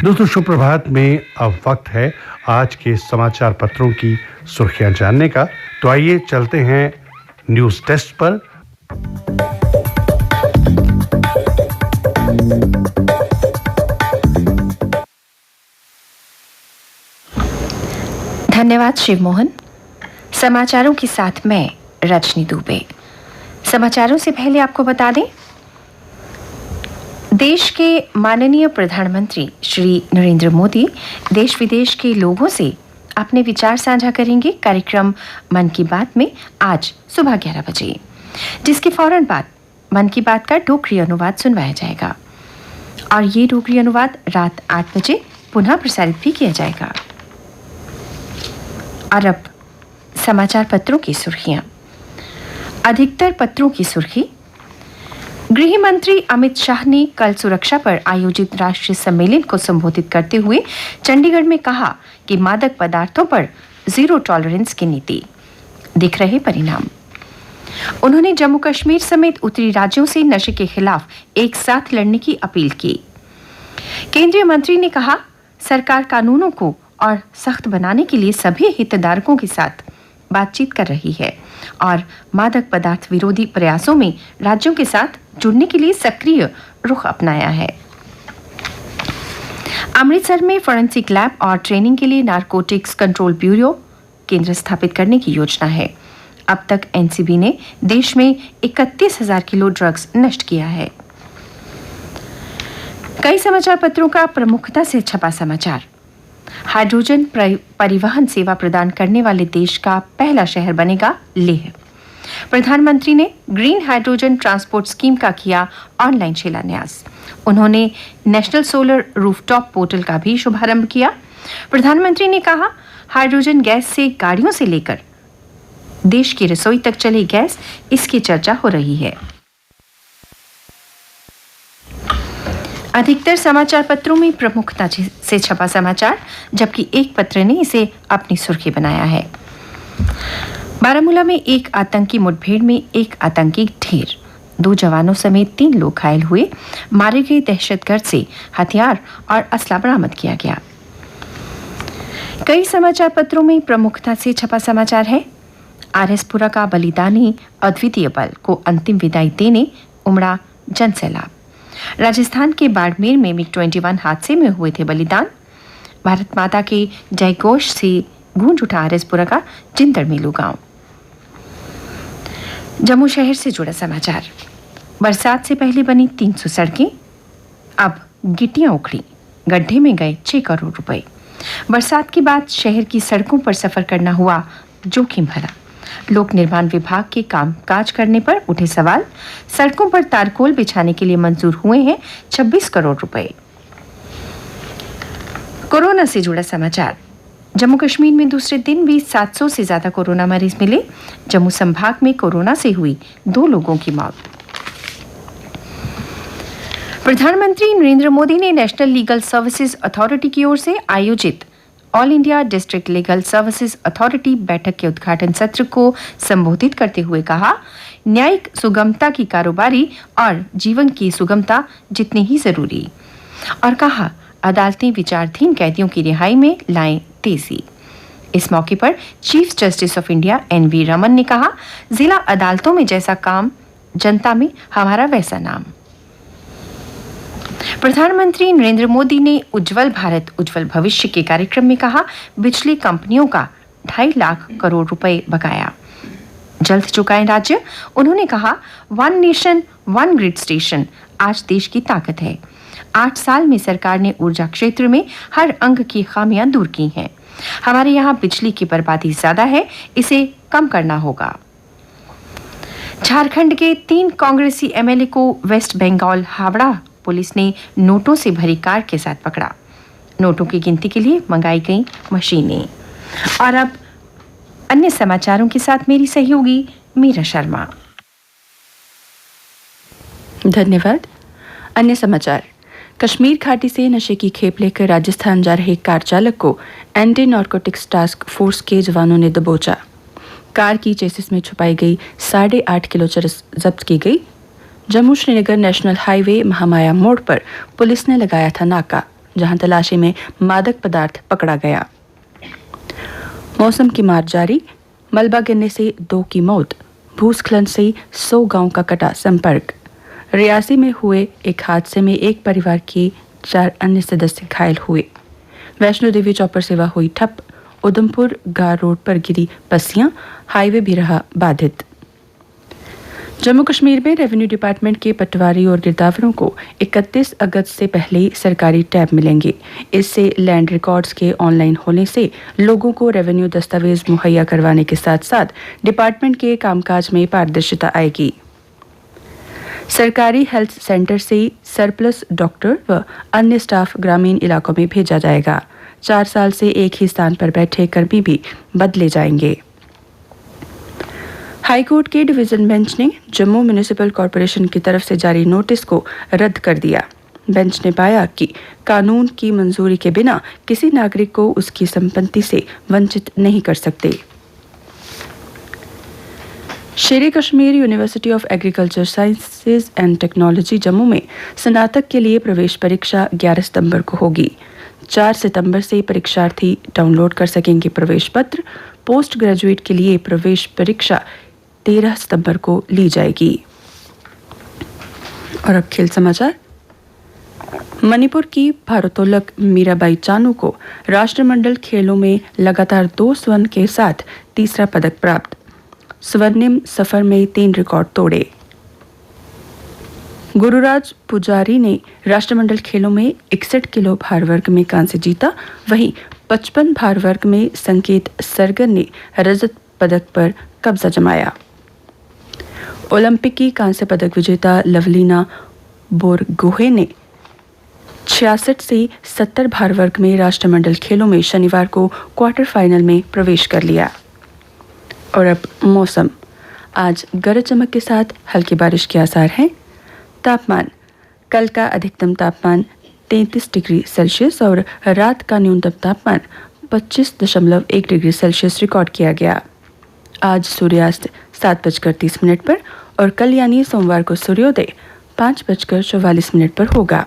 दोस्तों सुप्रभात में अब वक्त है आज के समाचार पत्रों की सुर्खियां जानने का। तो आइए चलते हैं न्यूज़ डेस्क पर। धन्यवाद शिव मोहन। समाचारों के साथ मैं रजनी दुबे। समाचारों से पहले आपको बता दें, देश के माननीय प्रधानमंत्री श्री नरेंद्र मोदी देश विदेश के लोगों से अपने विचार साझा करेंगे कार्यक्रम मन की बात में आज सुबह 11 बजे, जिसके फौरन बाद मन की बात का डोगरी अनुवाद सुनवाया जाएगा और ये डोगरी अनुवाद रात 8 बजे पुनः प्रसारित भी किया जाएगा। और अब समाचार पत्रों की सुर्खियां। अधिकतर पत्रों की सुर्खी, गृह मंत्री अमित शाह ने कल सुरक्षा पर आयोजित राष्ट्रीय सम्मेलन को संबोधित करते हुए चंडीगढ़ में कहा कि मादक पदार्थों पर जीरो टॉलरेंस की नीति दिख रहे परिणाम। उन्होंने जम्मू कश्मीर समेत उत्तरी राज्यों से नशे के खिलाफ एक साथ लड़ने की अपील की। केंद्रीय मंत्री ने कहा, सरकार कानूनों को और सख्त बनाने के लिए सभी हितधारकों के साथ बातचीत कर रही है और मादक पदार्थ विरोधी प्रयासों में राज्यों के साथ जुड़ने के लिए सक्रिय रुख अपनाया है। अमृतसर में फोरेंसिक लैब और ट्रेनिंग के लिए नारकोटिक्स कंट्रोल ब्यूरो केंद्र स्थापित करने की योजना है। अब तक एनसीबी ने देश में 31,000 किलो ड्रग्स नष्ट किया है। कई समाचार पत्रों का प्रमुखता से छपा समाचार, हाइड्रोजन परिवहन सेवा प्रदान करने वाले देश का पहला शहर बनेगा लेह। प्रधानमंत्री ने ग्रीन हाइड्रोजन ट्रांसपोर्ट स्कीम का किया ऑनलाइन शिलान्यास। उन्होंने नेशनल सोलर रूफटॉप पोर्टल का भी शुभारंभ किया। प्रधानमंत्री ने कहा, हाइड्रोजन गैस से गाड़ियों से लेकर देश की रसोई तक चले गैस, इसकी चर्चा हो रही है। अधिकतर समाचार पत्रों में प्रमुखता से छपा समाचार, जबकि एक पत्र ने इसे अपनी सुर्खी बनाया है। बारामूला में एक आतंकी मुठभेड़ में एक आतंकी ढेर, 2 जवानों समेत 3 लोग घायल हुए। मारे गए दहशतगर्द से हथियार और असला बरामद किया गया। कई समाचार पत्रों में प्रमुखता से छपा समाचार है, आरएसपुरा का बलिदानी अद्वितीय बल को अंतिम विदाई देने उमड़ा जनसैलाब। राजस्थान के बाड़मेर में MiG-21 हादसे में हुए थे बलिदान। भारत माता के जयघोष से गूंज उठा आरएसपुरा का जिंदड़ मेलू गांव। जम्मू शहर से जुड़ा समाचार, बरसात से पहले बनी 300 सड़कें, अब गिट्टियां उखड़ी, गड्ढे में गए 6 करोड़ रुपए। बरसात के बाद शहर की सड़कों पर सफर करना हुआ जोखिम भरा। लोक निर्माण विभाग के कामकाज करने पर उठे सवाल। सड़कों पर तारकोल बिछाने के लिए मंजूर हुए हैं 26 करोड़ रुपए। कोरोना से जुड़ा समाचार, जम्मू कश्मीर में दूसरे दिन भी 700 से ज्यादा कोरोना मरीज मिले। जम्मू संभाग में कोरोना से हुई 2 लोगों की मौत। प्रधानमंत्री नरेंद्र मोदी ने नेशनल लीगल सर्विसेज अथॉरिटी की ओर से आयोजित all India district legal services authority बैठक के उद्घाटन सत्र को संबोधित करते हुए कहा, न्यायिक सुगमता की कारोबारी और जीवन की सुगमता जितनी ही जरूरी, और कहा, अदालतें विचाराधीन कैदियों की रिहाई में लाएं तेजी। इस मौके पर chief justice of India NV Raman ने कहा, जिला अदालतों में जैसा काम, जनता में हमारा वैसा नाम। प्रधानमंत्री नरेंद्र मोदी ने उज्जवल भारत उज्जवल भविष्य के कार्यक्रम में कहा, बिजली कंपनियों का 2.5 लाख करोड़ रुपए बकाया जल्द चुकाएं राज्य। उन्होंने कहा, 1 नेशन 1 ग्रिड स्टेशन आज देश की ताकत है। 8 साल में सरकार ने ऊर्जा क्षेत्र में हर अंग की खामियां दूर की हैं। हमारे यहाँ बिजली की बर्बादी ज्यादा है, इसे कम करना होगा। झारखंड के 3 कांग्रेसी MLA को वेस्ट बंगाल हावड़ा पुलिस ने नोटों से भरी कार के साथ पकड़ा। नोटों की गिनती के लिए मंगाई गई मशीनें। और अब अन्य समाचारों के साथ मेरी सहयोगी मीरा शर्मा। धन्यवाद। अन्य समाचार, कश्मीर घाटी से नशे की खेप लेकर राजस्थान जा रहे कार चालक को एंटी नारकोटिक्स टास्क फोर्स के जवानों ने दबोचा। कार की चेसिस में छुपाई गई 8.5 किलो चरस जब्त की गई। जम्मू श्रीनगर नेशनल हाईवे महामाया मोड़ पर पुलिस ने लगाया था नाका। जहां तलाशी में मादक पदार्थ पकड़ा गया। मौसम की मार जारी, मलबा गिरने से 2 की मौत, भूस्खलन से 100 गांव का कटा संपर्क। रियासी में हुए एक हादसे में एक परिवार के 4 अन्य सदस्य घायल हुए। वैष्णो देवी चौपर सेवा हुई ठप, उधमपुर गार रोड पर गिरी पस्सियां, हाईवे भी रहा बाधित। जम्मू कश्मीर में रेवेन्यू डिपार्टमेंट के पटवारी और गिरदावरों को 31 अगस्त से पहले ही सरकारी टैब मिलेंगे। इससे लैंड रिकॉर्ड्स के ऑनलाइन होने से लोगों को रेवेन्यू दस्तावेज मुहैया करवाने के साथ साथ डिपार्टमेंट के कामकाज में पारदर्शिता आएगी। सरकारी हेल्थ सेंटर से सरप्लस डॉक्टर व अन्य स्टाफ ग्रामीण इलाकों में भेजा जाएगा। 4 साल से एक ही स्थान पर बैठे कर्मी भी बदले जाएंगे। हाईकोर्ट के डिवीजन बेंच ने जम्मू म्युनिसिपल कॉरपोरेशन की तरफ से जारी नोटिस को रद्द कर दिया। बेंच ने पाया कि कानून की मंजूरी के बिना किसी नागरिक को उसकी संपत्ति से वंचित नहीं कर सकते। शेरे Kashmir university of agriculture sciences and technology Jammu में स्नातक के लिए प्रवेश परीक्षा 11 सितंबर को होगी। 4 सितंबर से परीक्षार्थी डाउनलोड कर सकेंगे प्रवेश पत्र। पोस्ट ग्रेजुएट के लिए प्रवेश परीक्षा 13 सितंबर को ली जाएगी। और अब खेल समाचार। मणिपुर की भारोत्तोलक मीराबाई चानू को राष्ट्रमंडल खेलों में लगातार 2 स्वर्ण के साथ तीसरा पदक प्राप्त। स्वर्णिम सफर में 3 रिकॉर्ड तोड़े। गुरुराज पुजारी ने राष्ट्रमंडल खेलों में 61 किलो भार वर्ग में कांस्य जीता। वहीं 55 भार वर्ग में संकेत सरगन ने रजत पदक पर कब्जा जमाया। ओलंपिक की कांस्य पदक विजेता लवलीना बोरगोहे ने 66 से 70 भार वर्ग में राष्ट्रमंडल खेलों में शनिवार को क्वार्टर फाइनल में प्रवेश कर लिया। और अब मौसम। आज गरज चमक के साथ हल्की बारिश के आसार हैं। तापमान, कल का अधिकतम तापमान 33 डिग्री सेल्सियस और रात का न्यूनतम तापमान 25.1 डिग्री सेल्सियस रिकॉर्ड किया गया। आज सूर्यास्त 7:30 पर और कल यानी सोमवार को सूर्योदय 5:44 पर होगा।